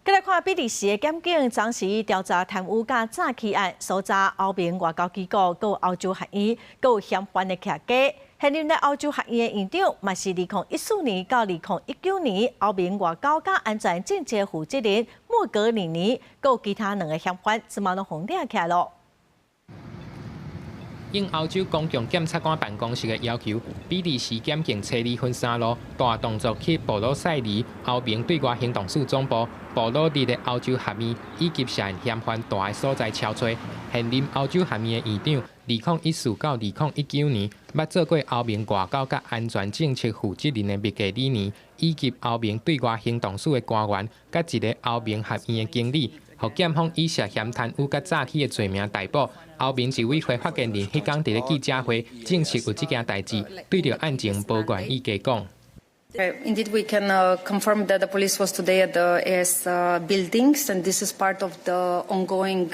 再来看比利时的检警暂时调查贪污甲诈欺案，所查欧盟外交机构、有欧洲学院、有相关的客家。现任的欧洲学院的院长，嘛是2014年到2019年欧盟外交甲安全政策负责人莫格里尼，有其他2个嫌犯，即马拢封抓起来咯。 应欧洲公共检察官办公室的要求，比利时检警车里分3路大动作去布鲁塞尔欧盟对外行动处总部、布鲁日的欧洲学院以及涉嫌嫌犯大的所在敲找。现任欧洲学院的院长，2014到2019年，捌做过欧盟外交甲安全政策负责人的密格里尼，以及欧盟对外行动处的官员，甲一个欧盟学院的经理。 互检方以涉嫌贪污甲诈欺的罪名逮捕。欧盟一位非发言人迄天伫咧记者会证实有即件代志，对着案情无愿意加讲。 Indeed, we can confirm that the police was today at the AS buildings, and this is part of the ongoing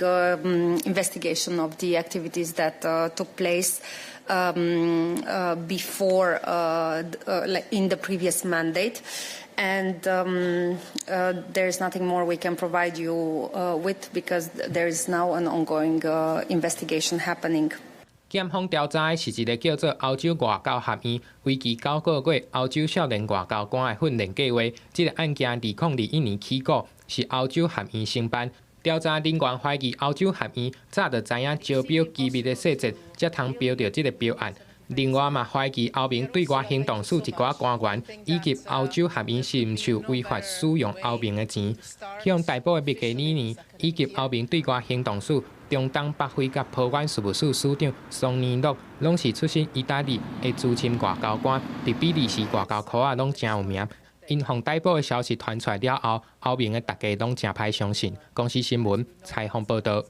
investigation of the activities that took place before in the previous mandate. And there is nothing more we can provide you with because there is now an ongoing investigation happening. 检方调查的是一个叫做欧洲外交学院，为期9个月欧洲少年外交官的训练计划。这个案件2021年起告，是欧洲学院承办。调查人员怀疑欧洲学院早就知影招标机密的细节，才通标到这个标案。 另外嘛，怀疑欧盟对外行动处一寡官员以及欧洲学院是毋是违法使用欧盟的钱。向逮捕的密格里尼以及欧盟对外行动处中东北非甲保安事务处处长桑尼诺，拢是出身意大利的资深外交官，伫比利时外交科啊拢真有名。因互逮捕的消息传出来了后，欧盟的大家拢真歹相信。公司新闻采访报道。